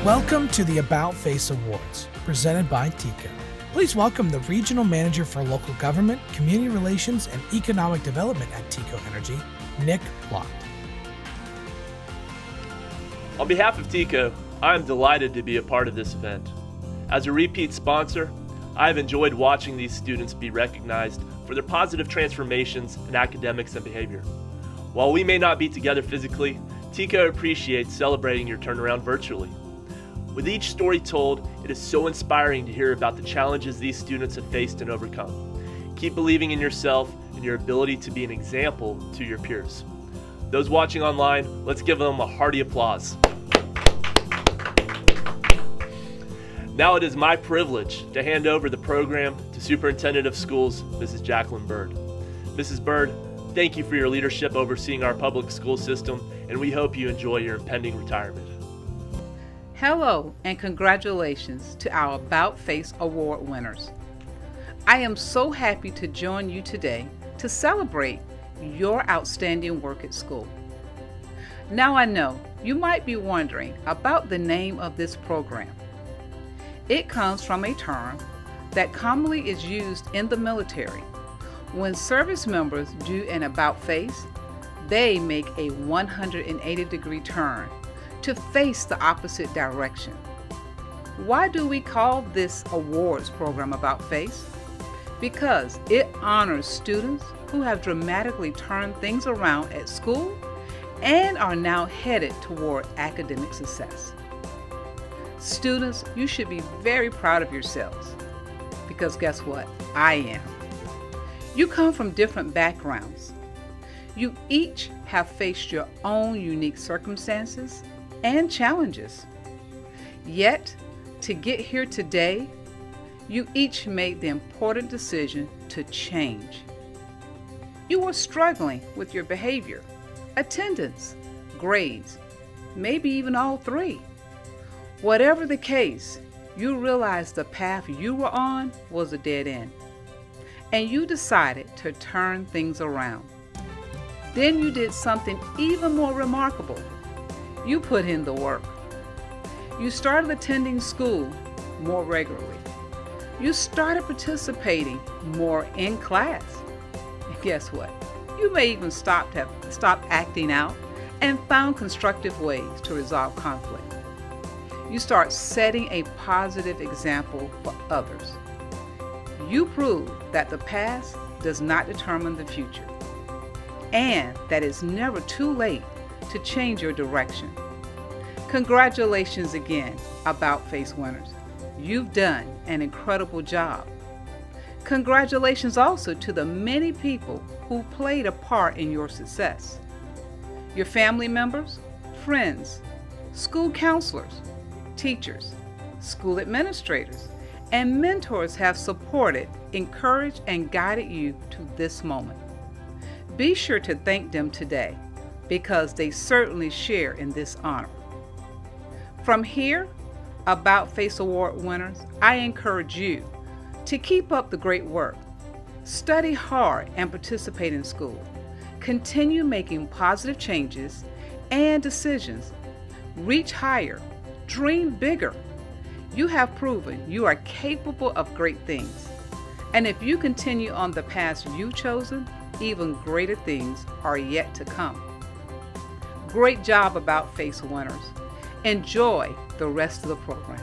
Welcome to the About Face Awards, presented by TECO. Please welcome the Regional Manager for Local Government, Community Relations, and Economic Development at TECO Energy, Nick Plott. On behalf of TECO, I am delighted to be a part of this event. As a repeat sponsor, I have enjoyed watching these students be recognized for their positive transformations in academics and behavior. While we may not be together physically, TECO appreciates celebrating your turnaround virtually. With each story told, it is so inspiring to hear about the challenges these students have faced and overcome. Keep believing in yourself and your ability to be an example to your peers. Those watching online, let's give them a hearty applause. Now it is my privilege to hand over the program to Superintendent of Schools, Mrs. Jacqueline Byrd. Mrs. Byrd, thank you for your leadership overseeing our public school system, and we hope you enjoy your impending retirement. Hello and congratulations to our About Face Award winners. I am so happy to join you today to celebrate your outstanding work at school. Now I know you might be wondering about the name of this program. It comes from a term that commonly is used in the military. When service members do an about face, they make a 180-degree turn to face the opposite direction. Why do we call this awards program About Face? Because it honors students who have dramatically turned things around at school and are now headed toward academic success. Students, you should be very proud of yourselves, because guess what? I am. You come from different backgrounds. You each have faced your own unique circumstances and challenges. Yet, to get here today, you each made the important decision to change. You were struggling with your behavior, attendance, grades, maybe even all three. Whatever the case, you realized the path you were on was a dead end, and you decided to turn things around. Then you did something even more remarkable. You put in the work. You started attending school more regularly. You started participating more in class. And guess what? You may even stop acting out and found constructive ways to resolve conflict. You start setting a positive example for others. You prove that the past does not determine the future, and that it's never too late to change your direction. Congratulations again, About Face winners. You've done an incredible job. Congratulations also to the many people who played a part in your success. Your family members, friends, school counselors, teachers, school administrators, and mentors have supported, encouraged, and guided you to this moment. Be sure to thank them today, because they certainly share in this honor. From here, About Face Award winners, I encourage you to keep up the great work. Study hard and participate in school. Continue making positive changes and decisions. Reach higher. Dream bigger. You have proven you are capable of great things. And if you continue on the path you've chosen, even greater things are yet to come. Great job, About Face winners. Enjoy the rest of the program.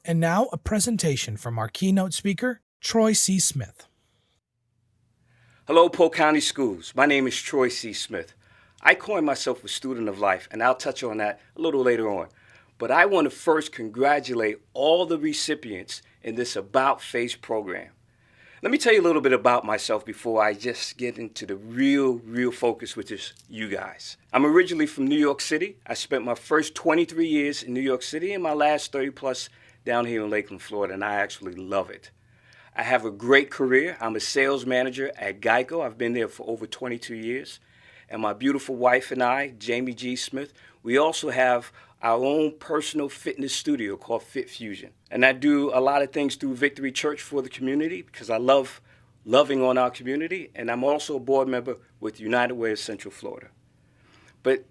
And now a presentation from our keynote speaker, Troy C. Smith. Hello, Polk County Schools. My name is Troy C. Smith. I coined myself a student of life, and I'll touch on that a little later on. But I want to first congratulate all the recipients in this About Face program. Let me tell you a little bit about myself before I just get into the real focus, which is you guys. I'm originally from New York City. I spent my first 23 years in New York City and my last 30 plus down here in Lakeland, Florida, and I actually love it. I have a great career. I'm a sales manager at GEICO. I've been there for over 22 years. And my beautiful wife and I, Jamie G. Smith, we also have our own personal fitness studio called Fit Fusion. And I do a lot of things through Victory Church for the community because I love loving on our community. And I'm also a board member with United Way of Central Florida. But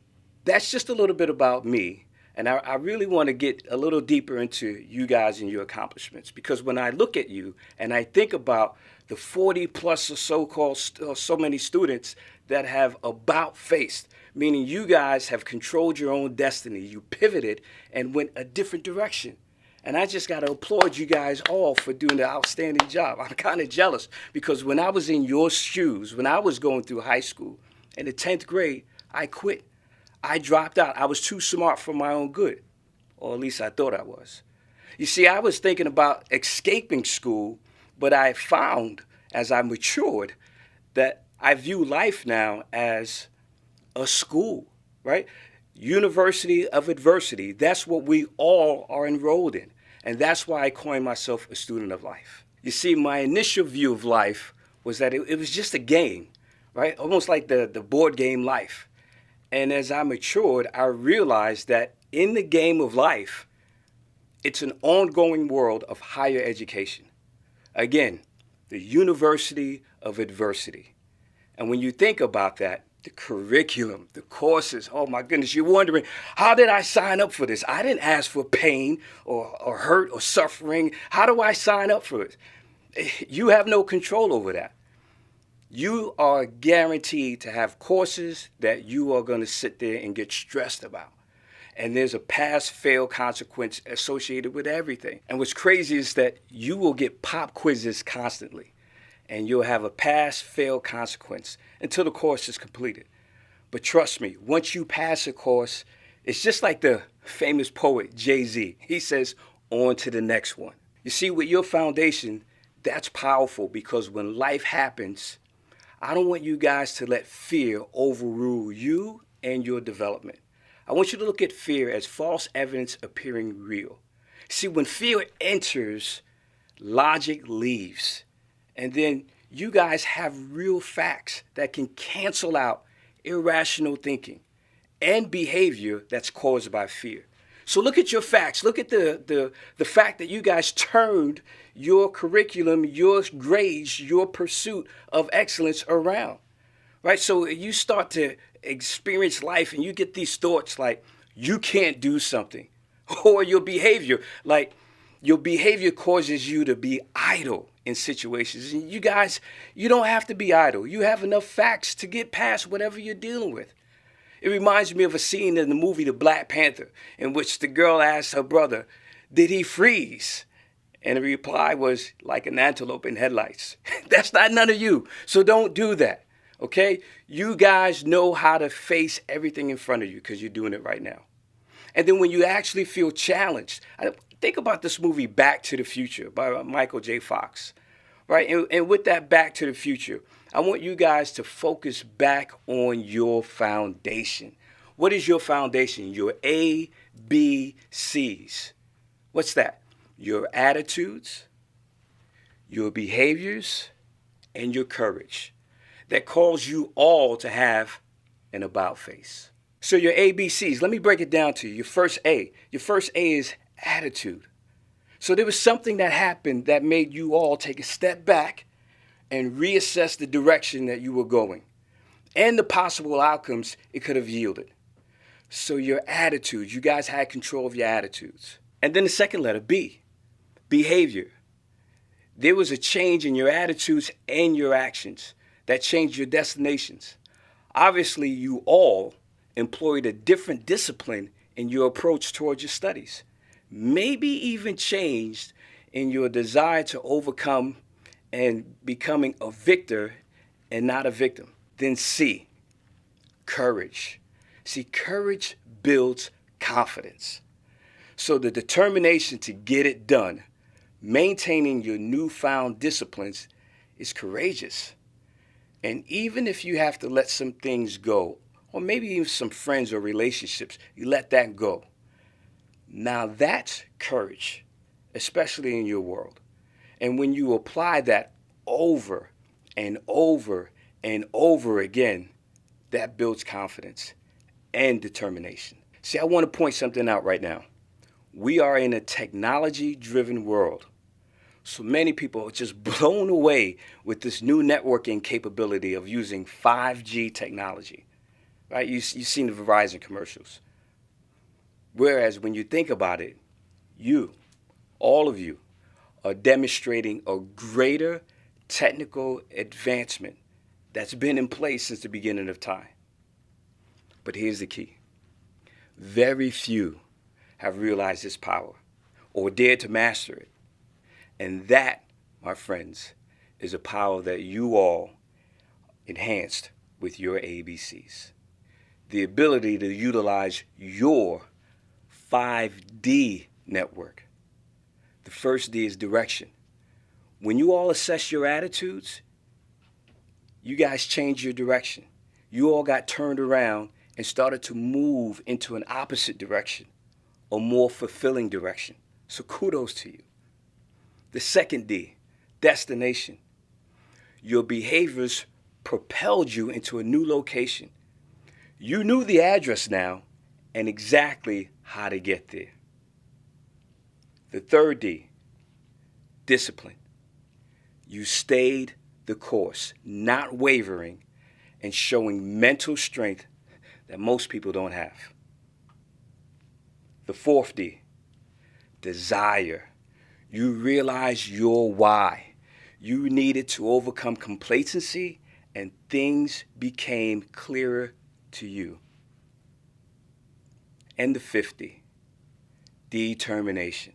that's just a little bit about me. And I really want to get a little deeper into you guys and your accomplishments, because when I look at you and I think about the 40 plus or so many students that have about faced, meaning you guys have controlled your own destiny. You pivoted and went a different direction. And I just got to applaud you guys all for doing the outstanding job. I'm kind of jealous because when I was in your shoes, when I was going through high school in the 10th grade, I quit. I dropped out. I was too smart for my own good, or at least I thought I was. You see, I was thinking about escaping school, but I found as I matured that I view life now as a school, right? University of adversity. That's what we all are enrolled in. And that's why I coined myself a student of life. You see, my initial view of life was that it was just a game, right? Almost like the board game life. And as I matured, I realized that in the game of life, it's an ongoing world of higher education. Again, the University of Adversity. And when you think about that, the curriculum, the courses, oh my goodness, you're wondering, how did I sign up for this? I didn't ask for pain or hurt or suffering. How do I sign up for it? You have no control over that. You are guaranteed to have courses that you are going to sit there and get stressed about. And there's a pass-fail consequence associated with everything. And what's crazy is that you will get pop quizzes constantly. And you'll have a pass-fail consequence until the course is completed. But trust me, once you pass a course, it's just like the famous poet Jay-Z. He says, on to the next one. You see, with your foundation, that's powerful because when life happens, I don't want you guys to let fear overrule you and your development. I want you to look at fear as false evidence appearing real. See, when fear enters, logic leaves. And then you guys have real facts that can cancel out irrational thinking and behavior that's caused by fear. So look at your facts. Look at the fact that you guys turned your curriculum, your grades, your pursuit of excellence around, right? So you start to experience life and you get these thoughts like you can't do something, or your behavior causes you to be idle in situations. And you guys, you don't have to be idle. You have enough facts to get past whatever you're dealing with. It reminds me of a scene in the movie The Black Panther in which the girl asked her brother, did he freeze? And the reply was, like an antelope in headlights. That's not none of you, so don't do that, okay? You guys know how to face everything in front of you because you're doing it right now. And then when you actually feel challenged, think about this movie Back to the Future by Michael J. Fox, right? And with that Back to the Future, I want you guys to focus back on your foundation. What is your foundation? Your A, B, C's. What's that? Your attitudes, your behaviors, and your courage that cause you all to have an about face. So your ABCs, let me break it down to you. Your first A is attitude. So there was something that happened that made you all take a step back and reassess the direction that you were going and the possible outcomes it could have yielded. So your attitudes, you guys had control of your attitudes. And then the second letter, B, behavior. There was a change in your attitudes and your actions that changed your destinations. Obviously, you all employed a different discipline in your approach towards your studies. Maybe even changed in your desire to overcome and becoming a victor and not a victim. Then C, courage. See, courage builds confidence. So the determination to get it done, maintaining your newfound disciplines, is courageous. And even if you have to let some things go, or maybe even some friends or relationships, you let that go. Now that's courage, especially in your world. And when you apply that over and over and over again, that builds confidence and determination. See, I want to point something out right now. We are in a technology-driven world. So many people are just blown away with this new networking capability of using 5G technology, right? You've seen the Verizon commercials. Whereas when you think about it, you, all of you, are demonstrating a greater technical advancement that's been in place since the beginning of time. But here's the key. Very few have realized this power or dared to master it. And that, my friends, is a power that you all enhanced with your ABCs. The ability to utilize your 5D network. The first D is direction. When you all assess your attitudes, you guys changed your direction. You all got turned around and started to move into an opposite direction, a more fulfilling direction. So kudos to you. The second D, destination. Your behaviors propelled you into a new location. You knew the address now and exactly how to get there. The third D, discipline. You stayed the course, not wavering, and showing mental strength that most people don't have. The fourth D, desire. You realized your why. You needed to overcome complacency and things became clearer to you. And the fifth D, determination.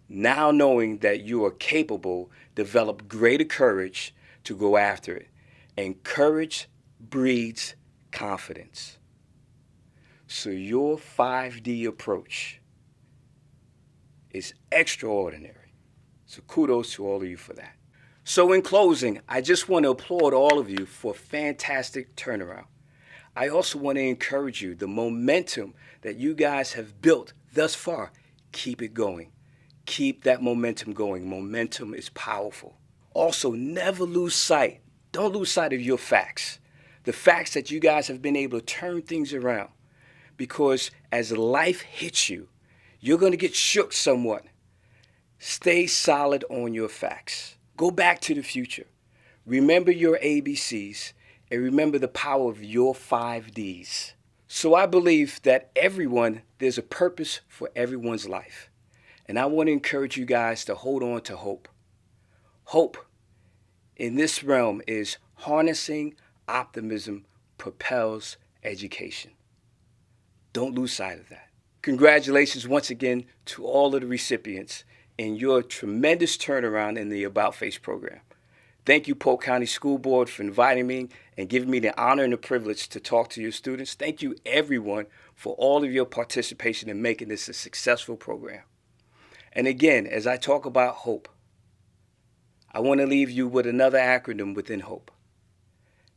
Now knowing that you are capable, develop greater courage to go after it. And courage breeds confidence. So your 5D approach is extraordinary. So kudos to all of you for that. So in closing, I just want to applaud all of you for a fantastic turnaround. I also want to encourage you, the momentum that you guys have built thus far, keep it going. Keep that momentum going. Momentum is powerful. Also, never lose sight. Don't lose sight of your facts. The facts that you guys have been able to turn things around. Because as life hits you, you're going to get shook somewhat. Stay solid on your facts. Go back to the future. Remember your ABCs and remember the power of your 5Ds. So I believe that there's a purpose for everyone's life. And I want to encourage you guys to hold on to hope. Hope in this realm is harnessing optimism propels education. Don't lose sight of that. Congratulations once again to all of the recipients in your tremendous turnaround in the About Face program. Thank you, Polk County School Board, for inviting me and giving me the honor and the privilege to talk to your students. Thank you, everyone, for all of your participation in making this a successful program. And again, as I talk about hope, I want to leave you with another acronym within hope.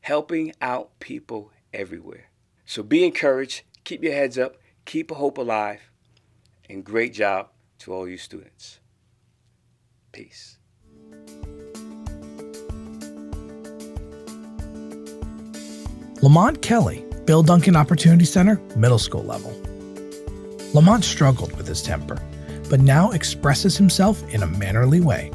Helping out people everywhere. So be encouraged, keep your heads up, keep hope alive, and great job to all you students. Peace. Lamont Kelly, Bill Duncan Opportunity Center, middle school level. Lamont struggled with his temper, but now expresses himself in a mannerly way.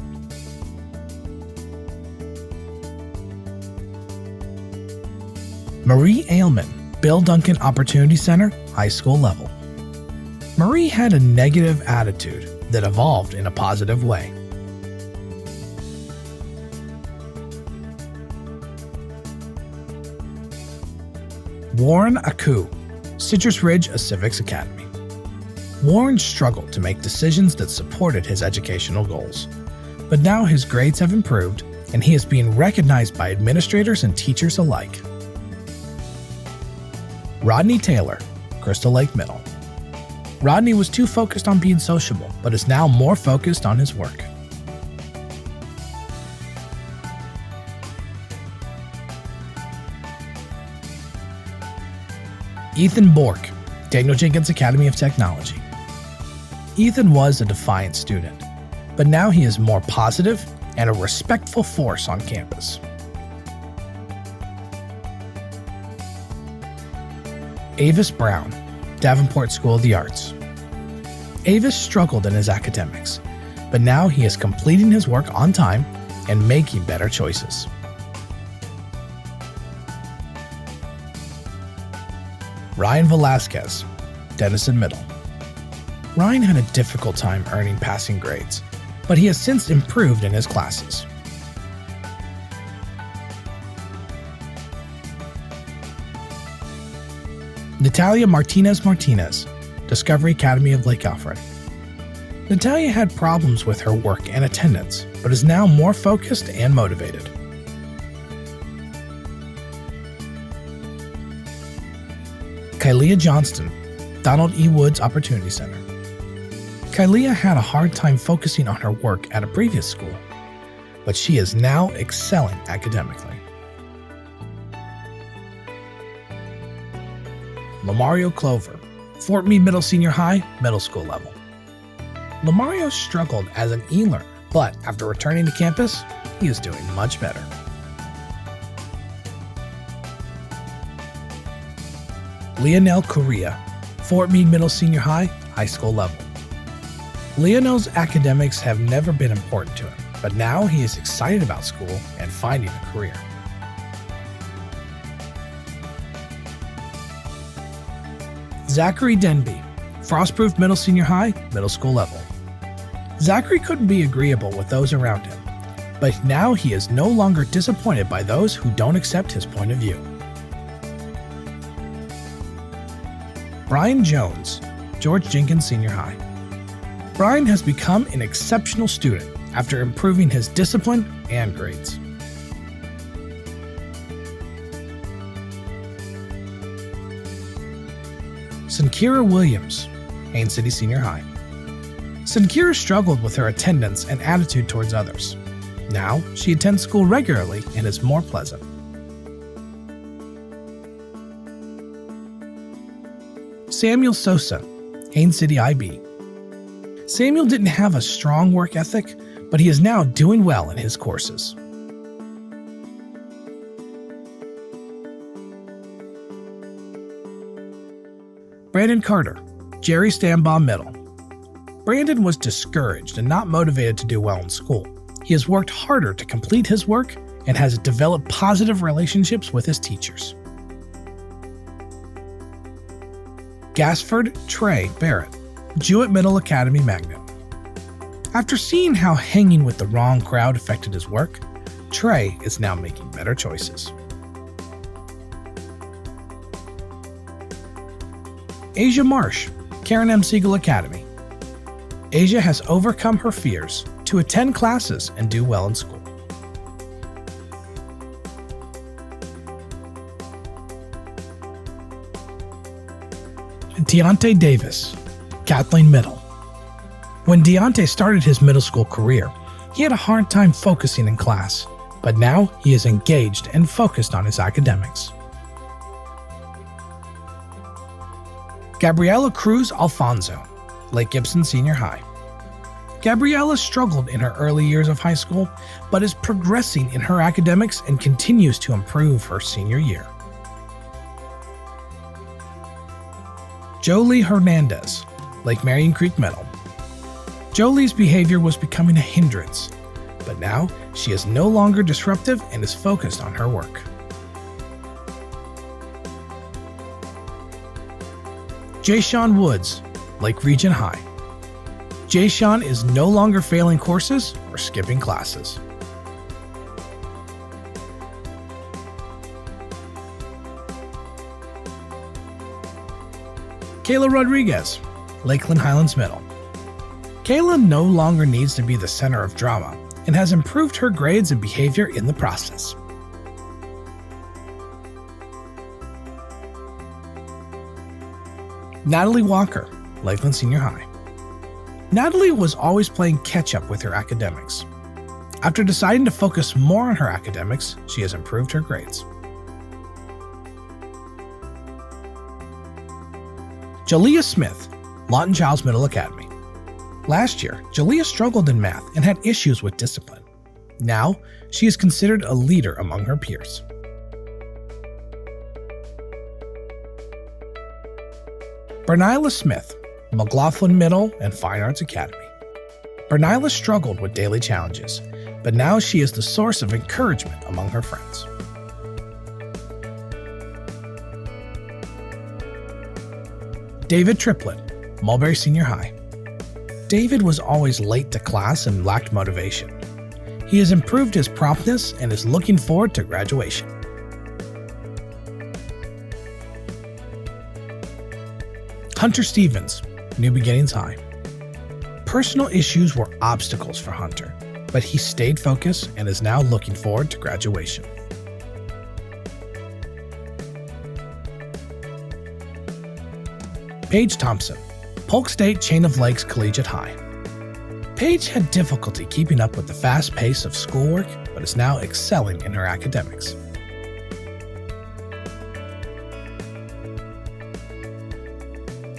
Marie Ailman, Bill Duncan Opportunity Center, high school level. Marie had a negative attitude that evolved in a positive way. Warren Aku, Citrus Ridge, a Civics Academy. Warren struggled to make decisions that supported his educational goals, but now his grades have improved and he is being recognized by administrators and teachers alike. Rodney Taylor, Crystal Lake Middle. Rodney was too focused on being sociable, but is now more focused on his work. Ethan Bork, Daniel Jenkins Academy of Technology. Ethan was a defiant student, but now he is more positive and a respectful force on campus. Avis Brown, Davenport School of the Arts. Avis struggled in his academics, but now he is completing his work on time and making better choices. Ryan Velasquez, Denison Middle. Ryan had a difficult time earning passing grades, but he has since improved in his classes. Natalia Martinez, Discovery Academy of Lake Alfred. Natalia had problems with her work and attendance, but is now more focused and motivated. Kylia Johnston, Donald E. Woods Opportunity Center. Kylia had a hard time focusing on her work at a previous school, but she is now excelling academically. Lamario Clover, Fort Meade Middle Senior High, middle school level. Lamario struggled as an e-learner, but after returning to campus, he is doing much better. Leonel Correa, Fort Meade Middle Senior High, high school level. Leonel's academics have never been important to him, but now he is excited about school and finding a career. Zachary Denby, Frostproof Middle Senior High, middle school level. Zachary couldn't be agreeable with those around him, but now he is no longer disappointed by those who don't accept his point of view. Brian Jones, George Jenkins Senior High. Brian has become an exceptional student after improving his discipline and grades. Sankira Williams, Haines City Senior High. Sankira struggled with her attendance and attitude towards others. Now, she attends school regularly and is more pleasant. Samuel Sosa, Haines City IB. Samuel didn't have a strong work ethic, but he is now doing well in his courses. Brandon Carter, Jerry Stambaugh Middle. Brandon was discouraged and not motivated to do well in school. He has worked harder to complete his work and has developed positive relationships with his teachers. Gasford Trey Barrett, Jewett Middle Academy Magnet. After seeing how hanging with the wrong crowd affected his work, Trey is now making better choices. Asia Marsh, Karen M. Siegel Academy. Asia has overcome her fears to attend classes and do well in school. Deontay Davis, Kathleen Middle. When Deontay started his middle school career, he had a hard time focusing in class, but now he is engaged and focused on his academics. Gabriela Cruz Alfonso, Lake Gibson Senior High. Gabriela struggled in her early years of high school, but is progressing in her academics and continues to improve her senior year. Jolie Hernandez, Lake Marion Creek Middle. Jolie's behavior was becoming a hindrance, but now she is no longer disruptive and is focused on her work. Jayshawn Woods, Lake Region High. Jayshawn is no longer failing courses or skipping classes. Kayla Rodriguez, Lakeland Highlands Middle. Kayla no longer needs to be the center of drama and has improved her grades and behavior in the process. Natalie Walker, Lakeland Senior High. Natalie was always playing catch-up with her academics. After deciding to focus more on her academics, she has improved her grades. Jalea Smith, Lawton Childs Middle Academy. Last year, Jalea struggled in math and had issues with discipline. Now, she is considered a leader among her peers. Bernila Smith, McLaughlin Middle and Fine Arts Academy. Bernila struggled with daily challenges, but now she is the source of encouragement among her friends. David Triplett, Mulberry Senior High. David was always late to class and lacked motivation. He has improved his promptness and is looking forward to graduation. Hunter Stevens, New Beginnings High. Personal issues were obstacles for Hunter, but he stayed focused and is now looking forward to graduation. Paige Thompson, Polk State Chain of Lakes Collegiate High. Paige had difficulty keeping up with the fast pace of schoolwork, but is now excelling in her academics.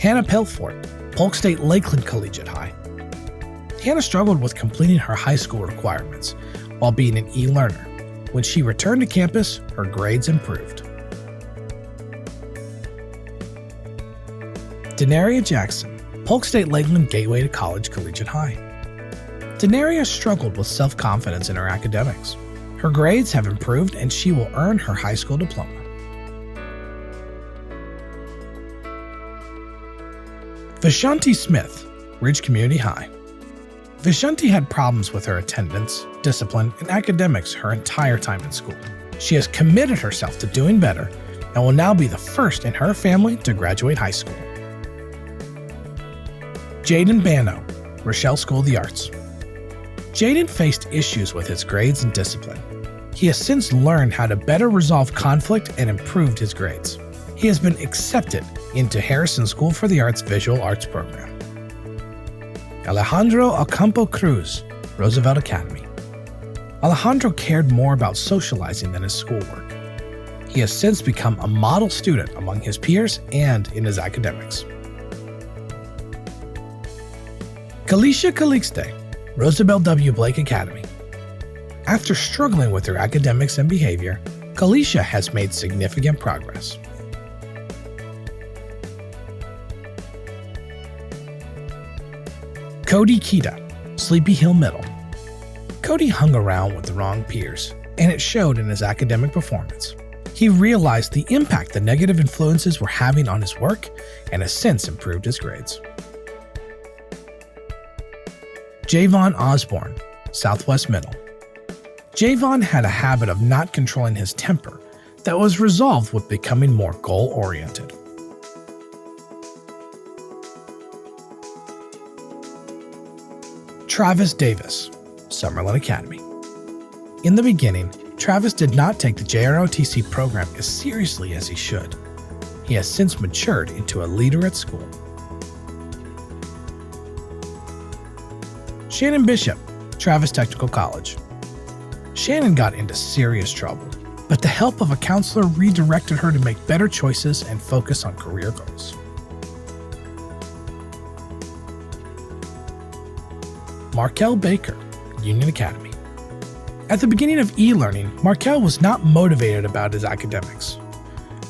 Hannah Pelfort, Polk State Lakeland Collegiate High. Hannah struggled with completing her high school requirements while being an e-learner. When she returned to campus, her grades improved. Denaria Jackson, Polk State Lakeland Gateway to College Collegiate High. Denaria struggled with self-confidence in her academics. Her grades have improved and she will earn her high school diploma. Vishanti Smith, Ridge Community High. Vishanti had problems with her attendance, discipline, and academics her entire time in school. She has committed herself to doing better and will now be the first in her family to graduate high school. Jaden Bano, Rochelle School of the Arts. Jaden faced issues with his grades and discipline. He has since learned how to better resolve conflict and improved his grades. He has been accepted into Harrison School for the Arts Visual Arts program. Alejandro Ocampo Cruz, Roosevelt Academy. Alejandro cared more about socializing than his schoolwork. He has since become a model student among his peers and in his academics. Kalisha Calixte, Roosevelt W. Blake Academy. After struggling with her academics and behavior, Kalisha has made significant progress. Cody Kita, Sleepy Hill Middle. Cody hung around with the wrong peers, and it showed in his academic performance. He realized the impact the negative influences were having on his work and has since improved his grades. Javon Osborne, Southwest Middle. Javon had a habit of not controlling his temper that was resolved with becoming more goal-oriented. Travis Davis, Summerlin Academy. In the beginning, Travis did not take the JROTC program as seriously as he should. He has since matured into a leader at school. Shannon Bishop, Travis Technical College. Shannon got into serious trouble, but the help of a counselor redirected her to make better choices and focus on career goals. Markel Baker, Union Academy. At the beginning of e-learning, Markel was not motivated about his academics.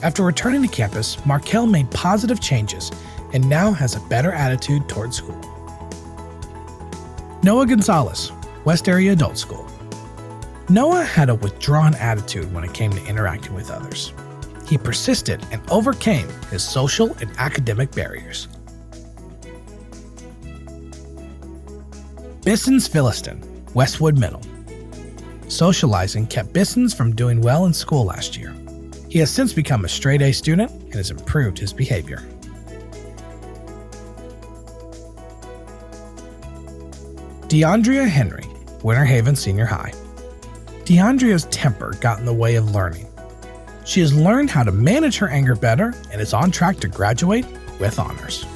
After returning to campus, Markel made positive changes and now has a better attitude toward school. Noah Gonzalez, West Area Adult School. Noah had a withdrawn attitude when it came to interacting with others. He persisted and overcame his social and academic barriers. Bisson's Philistine, Westwood Middle. Socializing kept Bisson's from doing well in school last year. He has since become a straight-A student and has improved his behavior. DeAndrea Henry, Winter Haven Senior High. DeAndrea's temper got in the way of learning. She has learned how to manage her anger better and is on track to graduate with honors.